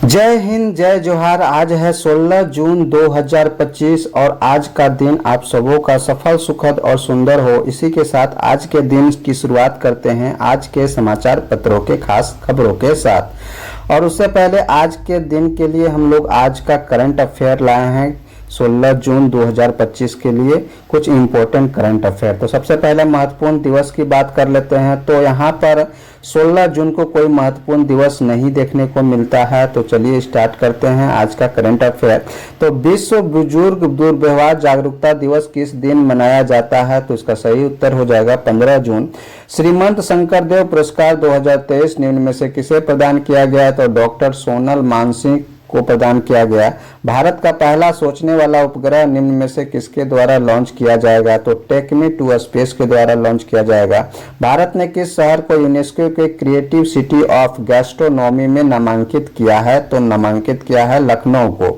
जय हिंद, जय जोहार। आज है 16 जून 2025 और आज का दिन आप सबों का सफल, सुखद और सुंदर हो। इसी के साथ आज के दिन की शुरुआत करते हैं आज के समाचार पत्रों के खास खबरों के साथ। और उससे पहले आज के दिन के लिए हम लोग आज का करंट अफेयर लाए हैं 16 जून 2025 के लिए कुछ इम्पोर्टेंट करंट अफेयर। तो सबसे पहले महत्वपूर्ण दिवस की बात कर लेते हैं। तो यहाँ पर 16 जून को कोई महत्वपूर्ण दिवस नहीं देखने को मिलता है। तो चलिए स्टार्ट करते हैं आज का करंट अफेयर। तो विश्व बुजुर्ग दुर्व्यवहार जागरूकता दिवस किस दिन मनाया जाता है? तो इसका सही उत्तर हो जाएगा 15 जून। श्रीमंत शंकरदेव पुरस्कार 2023 निम्न में से किसे प्रदान किया गया? तो डॉक्टर सोनल मानसिंह को प्रदान किया गया। भारत का पहला सोचने वाला उपग्रह निम्न में से किसके द्वारा लॉन्च किया जाएगा? तो टेकमी टू स्पेस के द्वारा लॉन्च किया जाएगा। भारत ने किस शहर को यूनेस्को के क्रिएटिव सिटी ऑफ गैस्ट्रोनॉमी में नामांकित किया है? तो नामांकित किया है लखनऊ को।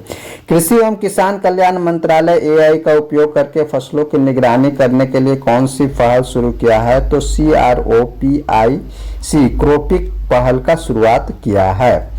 कृषि एवं किसान कल्याण मंत्रालय एआई का उपयोग करके फसलों की निगरानी करने के लिए कौन सी पहल शुरू किया है? तो CROPIC क्रोपिक पहल का शुरुआत किया है।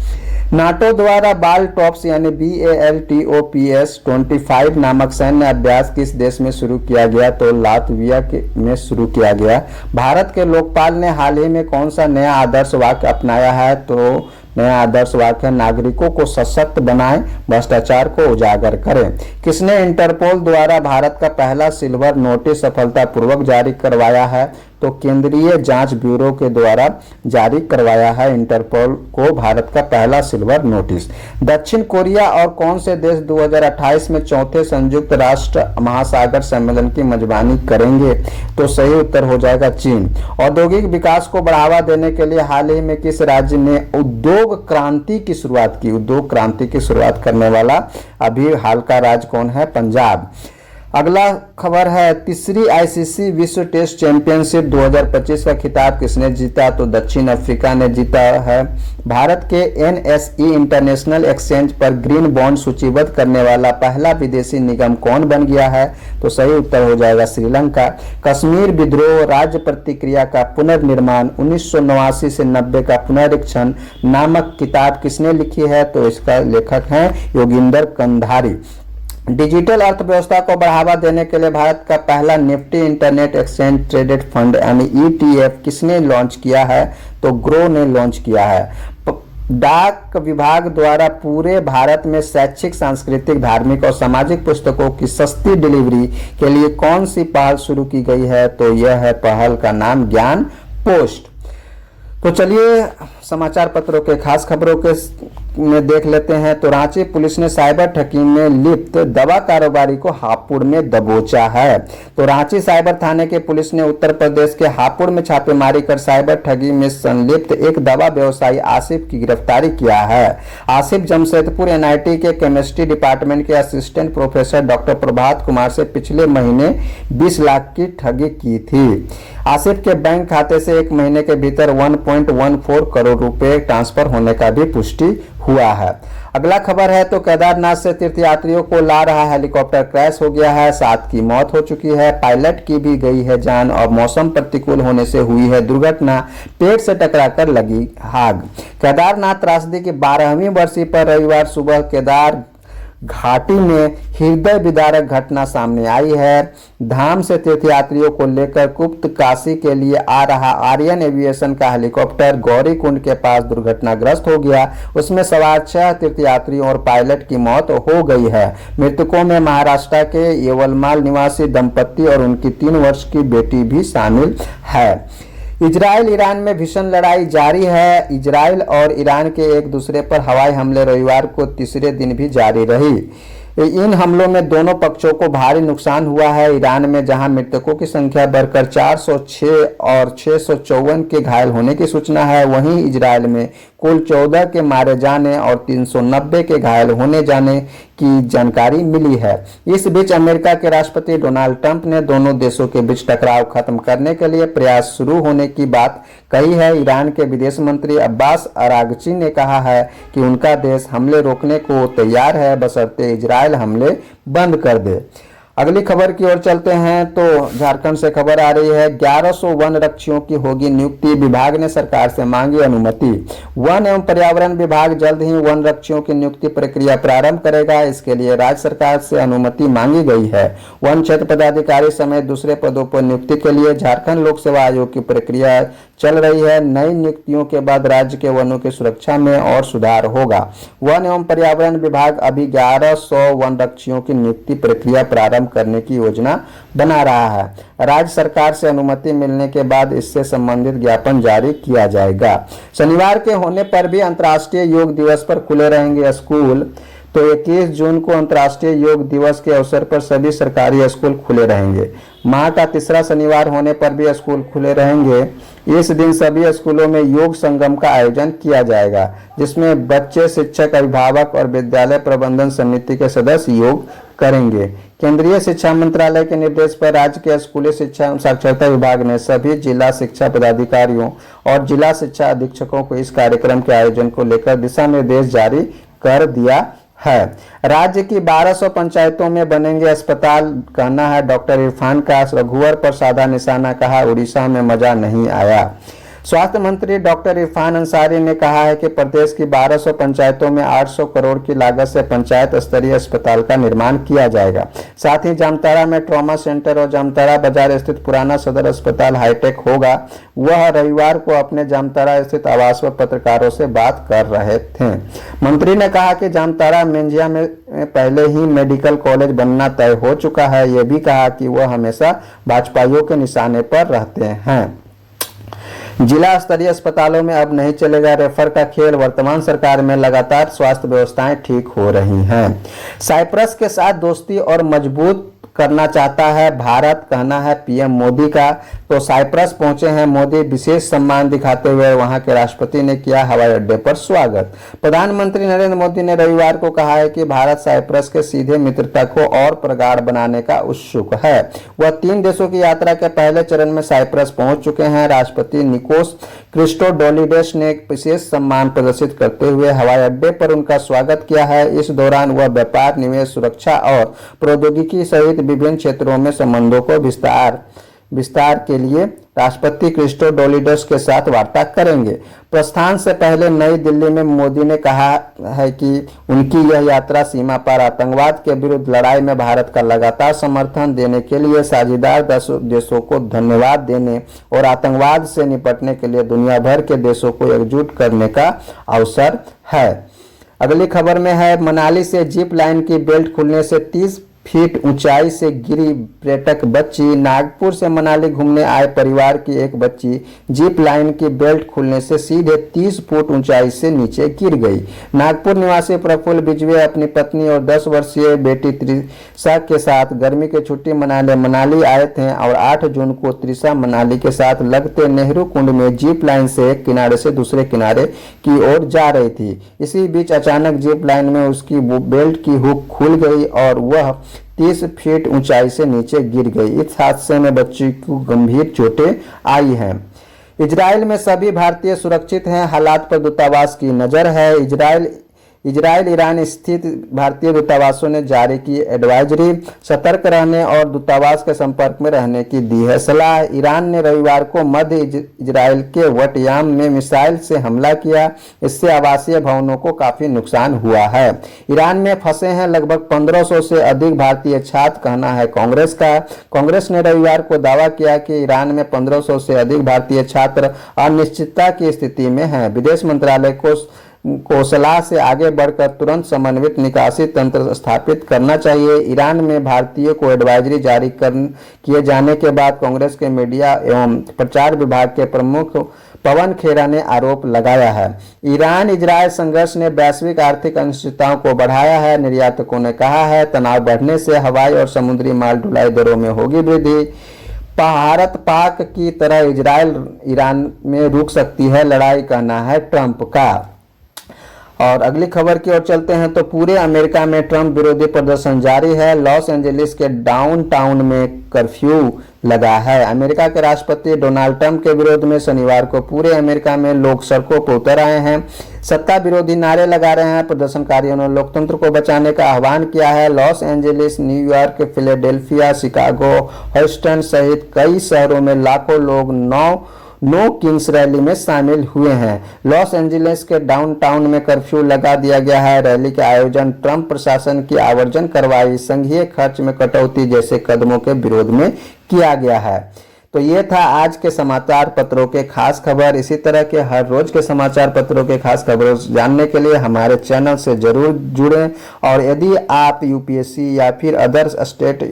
नाटो द्वारा बाल टॉप्स यानी BALTOPS 25 नामक सैन्य अभ्यास किस देश में शुरू किया गया? तो लातविया में शुरू किया गया। भारत के लोकपाल ने हाल ही में कौन सा नया आदर्श वाक्य अपनाया है? तो नया आदर्श वाक्य नागरिकों को सशक्त बनाएं, भ्रष्टाचार को उजागर करें। किसने इंटरपोल द्वारा भारत का पहला सिल्वर नोटिस सफलतापूर्वक जारी करवाया है? तो केंद्रीय जांच ब्यूरो के द्वारा जारी करवाया है इंटरपोल को भारत का पहला सिल्वर नोटिस। दक्षिण कोरिया और कौन से देश 2028 में चौथे संयुक्त राष्ट्र महासागर सम्मेलन की मेजबानी करेंगे? तो सही उत्तर हो जाएगा चीन। औद्योगिक विकास को बढ़ावा देने के लिए हाल ही में किस राज्य ने उद्योग क्रांति की शुरुआत की? उद्योग क्रांति की शुरुआत करने वाला अभी हाल का राज्य कौन है? पंजाब। अगला खबर है तीसरी आईसीसी विश्व टेस्ट चैंपियनशिप 2025 का खिताब किसने जीता? तो दक्षिण अफ्रीका ने जीता है। भारत के NSE इंटरनेशनल एक्सचेंज पर ग्रीन बॉन्ड सूचीबद्ध करने वाला पहला विदेशी निगम कौन बन गया है? तो सही उत्तर हो जाएगा श्रीलंका। कश्मीर विद्रोह राज्य प्रतिक्रिया का पुनर्निर्माण 1989 से 90 का पुनरीक्षण नामक किताब किसने लिखी है? तो इसका लेखक हैं योगिंदर कंधारी। डिजिटल अर्थव्यवस्था को बढ़ावा देने के लिए भारत का पहला Nifty internet exchange traded fund यानी ETF किसने लॉन्च किया है? तो ग्रो ने लॉन्च किया है। डाक विभाग द्वारा पूरे भारत में शैक्षिक, सांस्कृतिक, धार्मिक और सामाजिक पुस्तकों की सस्ती डिलीवरी के लिए कौन सी पहल शुरू की गई है? तो यह है पहल का नाम ज्ञान पोस्ट। तो चलिए समाचार पत्रों के खास खबरों के में देख लेते हैं। तो रांची पुलिस ने साइबर ठगी में लिप्त दवा कारोबारी को हापुड़ में दबोचा है। तो रांची साइबर थाने के पुलिस ने उत्तर प्रदेश के हापुड़ में छापेमारी कर साइबर ठगी में संलिप्त एक दवा व्यवसायी आसिफ की गिरफ्तारी किया है। आसिफ जमशेदपुर NIT के केमिस्ट्री डिपार्टमेंट के assistant professor doctor Prabhat Kumar से पिछले महीने 20 लाख की ठगी की थी। आसिफ के बैंक खाते से एक महीने के भीतर 1.14 करोड़ रुपए ट्रांसफर होने का भी पुष्टि हुआ है। अगला खबर है तो केदारनाथ से तीर्थयात्रियों को ला रहा हेलीकॉप्टर क्रैश हो गया है, 7 की मौत हो चुकी है, पायलट की भी गई है जान और मौसम प्रतिकूल होने से हुई है दुर्घटना, पेड़ से टकराकर लगी आग। केदारनाथ त्रासदी की 12वीं बरसी पर रविवार सुबह केदार घाटी में हृदय विदारक घटना सामने आई है। धाम से तीर्थयात्रियों को लेकर गुप्त काशी के लिए आ रहा आर्यन एविएशन का हेलीकॉप्टर गौरी कुंड के पास दुर्घटनाग्रस्त हो गया। उसमें सवार 6 तीर्थयात्रियों और पायलट की मौत हो गई है। मृतकों में महाराष्ट्र के यवलमाल निवासी दंपति और उनकी 3 वर्ष की बेटी भी शामिल है। इजराइल ईरान में भीषण लड़ाई जारी है। इजराइल और ईरान के एक दूसरे पर हवाई हमले रविवार को तीसरे दिन भी जारी रही। इन हमलों में दोनों पक्षों को भारी नुकसान हुआ है। ईरान में जहां मृतकों की संख्या बढ़कर 406 और 654 के घायल होने की सूचना है, वहीं इजराइल में कुल 14 के मारे जाने और 390 के घायल होने जाने की जानकारी मिली है। इस बीच अमेरिका के राष्ट्रपति डोनाल्ड ट्रंप ने दोनों देशों के बीच टकराव खत्म करने के लिए प्रयास शुरू होने की बात कही है। ईरान के विदेश मंत्री अब्बास अरागची ने कहा है कि उनका देश हमले रोकने को तैयार है, बशर्ते इजराइल हमले बंद कर दे। अगली खबर की ओर चलते हैं तो झारखंड से खबर आ रही है 1100 वन रक्षियों की होगी नियुक्ति, विभाग ने सरकार से मांगी अनुमति। वन एवं पर्यावरण विभाग जल्द ही वन रक्षियों की नियुक्ति प्रक्रिया प्रारंभ करेगा। इसके लिए राज्य सरकार से अनुमति मांगी गई है। वन क्षेत्र पदाधिकारी समेत दूसरे पदों पर नियुक्ति के लिए झारखंड लोक सेवा आयोग की प्रक्रिया चल रही है। नई नियुक्तियों के बाद राज्य के वनों की सुरक्षा में और सुधार होगा। वन एवं पर्यावरण विभाग अभी 1100 वन रक्षियों की नियुक्ति प्रक्रिया प्रारंभ करने की योजना बना रहा है। राज्य सरकार से अनुमति मिलने के बाद इससे संबंधित ज्ञापन जारी किया जाएगा। शनिवार के होने पर भी अंतर्राष्ट्रीय योग दिवस पर खुले रहेंगे स्कूल। तो 21 जून को अंतर्राष्ट्रीय योग दिवस के अवसर पर सभी सरकारी स्कूल खुले रहेंगे। माह का तीसरा शनिवार होने पर भी स्कूल खुले रहेंगे। इस दिन सभी स्कूलों में योग संगम का आयोजन किया जाएगा, जिसमें बच्चे, शिक्षक, अभिभावक और विद्यालय प्रबंधन समिति के सदस्य योग करेंगे। केंद्रीय शिक्षा मंत्रालय के निर्देश पर राज्य के स्कूली शिक्षा एवं साक्षरता विभाग ने सभी जिला शिक्षा पदाधिकारियों और जिला शिक्षा अधीक्षकों को इस कार्यक्रम के आयोजन को लेकर दिशा निर्देश जारी कर दिया है। राज्य की 1200 पंचायतों में बनेंगे अस्पताल, कहना है डॉक्टर इरफान का। रघुवर पर साधा निशाना, कहा उड़ीसा में मजा नहीं आया। स्वास्थ्य मंत्री डॉक्टर इरफान अंसारी ने कहा है कि प्रदेश की 1200 पंचायतों में 800 करोड़ की लागत से पंचायत स्तरीय अस्पताल का निर्माण किया जाएगा। साथ ही जामताड़ा में ट्रॉमा सेंटर और जामताड़ा बाजार स्थित पुराना सदर अस्पताल हाईटेक होगा। वह रविवार को अपने जामताड़ा स्थित आवास पर पत्रकारों से बात कर रहे थे। मंत्री ने कहा कि जामताड़ा मेंझिया में पहले ही मेडिकल कॉलेज बनना तय हो चुका है। ये भी कहा कि वह हमेशा भाजपाइयों के निशाने पर रहते हैं। जिला स्तरीय अस्पतालों में अब नहीं चलेगा रेफर का खेल। वर्तमान सरकार में लगातार स्वास्थ्य व्यवस्थाएं ठीक हो रही हैं। साइप्रस के साथ दोस्ती और मजबूत करना चाहता है भारत, कहना है पीएम मोदी का। तो साइप्रस पहुंचे हैं मोदी। विशेष सम्मान दिखाते हुए वहां के राष्ट्रपति ने किया हवाई अड्डे पर स्वागत। प्रधानमंत्री नरेंद्र मोदी ने रविवार को कहा है कि भारत साइप्रस के सीधे मित्रता को और प्रगाढ़ बनाने का उत्सुक है। वह 3 देशों की यात्रा के पहले चरण में साइप्रस पहुंच चुके हैं। राष्ट्रपति निकोस क्रिस्टोडोलिडेस ने एक विशेष सम्मान प्रदर्शित करते हुए हवाई अड्डे पर उनका स्वागत किया है। इस दौरान वह व्यापार, निवेश, सुरक्षा और प्रौद्योगिकी सहित विभिन्न क्षेत्रों में संबंधों को विस्तार के लिए राष्ट्रपति क्रिस्टोडोलिडेस के साथ वार्ता करेंगे। प्रस्थान से पहले नई दिल्ली में मोदी ने कहा है कि उनकी यह यात्रा सीमा पार आतंकवाद के विरुद्ध लड़ाई में भारत का लगातार समर्थन देने के लिए, साझेदार देशों को धन्यवाद देने और आतंकवाद से निपटने के लिए दुनिया भर के देशों को एकजुट करने का अवसर है। अगली खबर में है मनाली से जिप लाइन की बेल्ट खुलने से 30 फीट ऊंचाई से गिरी पर्यटक बच्ची। नागपुर से मनाली घूमने आए परिवार की एक बच्ची जिप लाइन की बेल्ट खुलने से सीधे 30 फुट ऊंचाई से नीचे गिर गई। नागपुर निवासी प्रफुल्ल बिजवे अपनी पत्नी और 10 वर्षीय बेटी त्रिशा के साथ गर्मी की छुट्टी मनाने मनाली आए थे और 8 जून को त्रिशा मनाली के साथ लगते नेहरू कुंड में जिप लाइन से एक किनारे से दूसरे किनारे की ओर जा रही थी। इसी बीच अचानक जिप लाइन में उसकी बेल्ट की हुक खुल गई और वह 30 फीट ऊंचाई से नीचे गिर गई। इस हादसे में बच्ची को गंभीर चोटें आई हैं। इजराइल में सभी भारतीय सुरक्षित हैं, हालात पर दूतावास की नजर है। इजराइल ईरान स्थित भारतीय दूतावासों ने जारी की एडवाइजरी, सतर्क रहने और दूतावास के संपर्क में रहने की दी है सलाह। ईरान ने रविवार को मध्य इजराइल के वटयाम में मिसाइल से हमला किया। इससे आवासीय भवनों को काफी नुकसान हुआ है। ईरान में फंसे हैं लगभग 1500 से अधिक भारतीय छात्र, कहना है कांग्रेस का। कांग्रेस ने रविवार को दावा किया कि ईरान में 1500 से अधिक भारतीय छात्र अनिश्चितता की स्थिति में हैं। विदेश मंत्रालय को सलाह से आगे बढ़कर तुरंत समन्वित निकासी तंत्र स्थापित करना चाहिए। ईरान में भारतीयों को एडवाइजरी जारी किए जाने के बाद कांग्रेस के मीडिया एवं प्रचार विभाग के प्रमुख पवन खेरा ने आरोप लगाया है। ईरान इजराइल संघर्ष ने वैश्विक आर्थिक अनिश्चितताओं को बढ़ाया है। निर्यातकों ने कहा है तनाव बढ़ने से हवाई और समुद्री माल ढुलाई दरों में होगी वृद्धि। भारत पाक की तरह इजराइल ईरान में रुक सकती है लड़ाई, कहना है ट्रंप का। और अगली खबर की ओर चलते हैं तो पूरे अमेरिका में ट्रंप विरोधी प्रदर्शन जारी है। लॉस एंजलिस के डाउनटाउन में कर्फ्यू लगा है। अमेरिका के राष्ट्रपति डोनाल्ड ट्रंप के विरोध में शनिवार को पूरे अमेरिका में लोग सड़कों पर उतर आए हैं, सत्ता विरोधी नारे लगा रहे हैं। प्रदर्शनकारियों ने लोकतंत्र को बचाने का आह्वान किया है। Los Angeles, New York, Philadelphia, Chicago, Houston सहित कई शहरों में लाखों लोग नो किंग्स रैली में शामिल हुए हैं। लॉस एंजलिस के डाउनटाउन में कर्फ्यू लगा दिया गया है। रैली के आयोजन ट्रंप प्रशासन की आवर्जन कार्रवाई, संघीय खर्च में कटौती जैसे कदमों के विरोध में किया गया है। तो ये था आज के समाचार पत्रों के खास खबर। इसी तरह के हर रोज के समाचार पत्रों के खास खबरों जानने के लिए हमारे चैनल से जरूर जुड़ें। और यदि आप यूपीएससी या फिर अदर स्टेट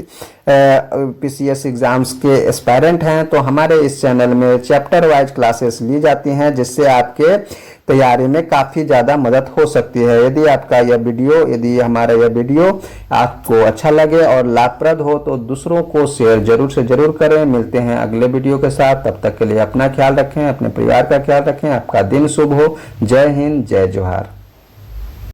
पीसीएस एग्जाम्स के एस्पायरेंट हैं तो हमारे इस चैनल में चैप्टर वाइज क्लासेस ली जाती हैं, जिससे आपके तैयारी में काफ़ी ज़्यादा मदद हो सकती है। यदि हमारा यह वीडियो आपको अच्छा लगे और लाभप्रद हो तो दूसरों को शेयर जरूर से जरूर करें। मिलते हैं अगले वीडियो के साथ, तब तक के लिए अपना ख्याल रखें, अपने परिवार का ख्याल रखें। आपका दिन शुभ हो। जय हिंद, जय जोहार।